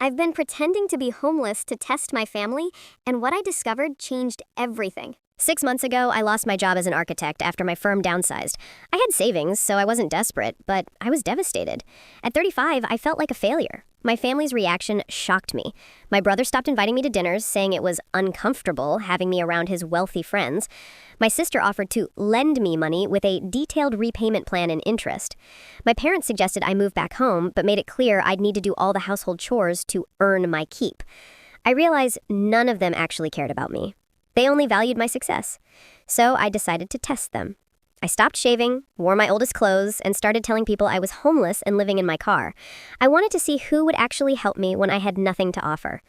I've been pretending to be homeless to test my family, and what I discovered changed everything. 6 months ago, I lost my job as an architect after my firm downsized. I had savings, so I wasn't desperate, but I was devastated. At 35, I felt like a failure. My family's reaction shocked me. My brother stopped inviting me to dinners, saying it was uncomfortable having me around his wealthy friends. My sister offered to lend me money with a detailed repayment plan and interest. My parents suggested I move back home, but made it clear I'd need to do all the household chores to earn my keep. I realized none of them actually cared about me. They only valued my success. So I decided to test them. I stopped shaving, wore my oldest clothes, and started telling people I was homeless and living in my car. I wanted to see who would actually help me when I had nothing to offer.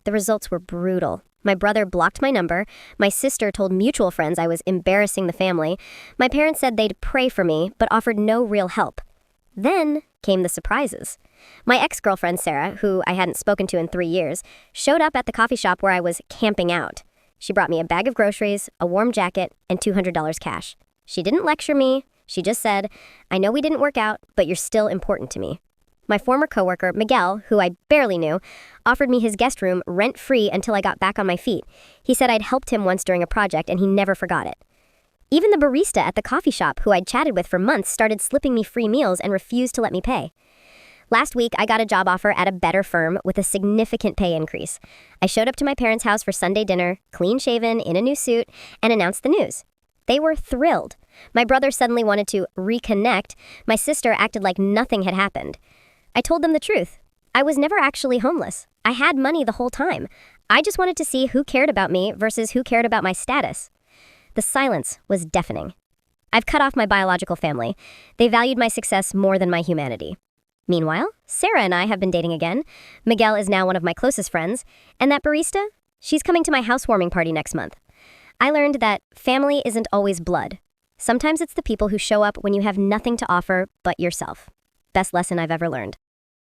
The results were brutal. My brother blocked my number. My sister told mutual friends I was embarrassing the family. My parents said they'd pray for me, but offered no real help. Then came the surprises. My ex-girlfriend, Sarah, who I hadn't spoken to in 3 years, showed up at the coffee shop where I was camping out. She brought me a bag of groceries, a warm jacket, and $200 cash. She didn't lecture me. She just said, "I know we didn't work out, but you're still important to me." My former coworker, Miguel, who I barely knew, offered me his guest room rent-free until I got back on my feet. He said I'd helped him once during a project, and he never forgot it. Even the barista at the coffee shop, who I'd chatted with for months, started slipping me free meals and refused to let me pay. Last week, I got a job offer at a better firm with a significant pay increase. I showed up to my parents' house for Sunday dinner, clean-shaven, in a new suit, and announced the news. They were thrilled. My brother suddenly wanted to reconnect. My sister acted like nothing had happened. I told them the truth. I was never actually homeless. I had money the whole time. I just wanted to see who cared about me versus who cared about my status. The silence was deafening. I've cut off my biological family. They valued my success more than my humanity. Meanwhile, Sarah and I have been dating again. Miguel is now one of my closest friends. And that barista? She's coming to my housewarming party next month. I learned that family isn't always blood. Sometimes it's the people who show up when you have nothing to offer but yourself. Best lesson I've ever learned.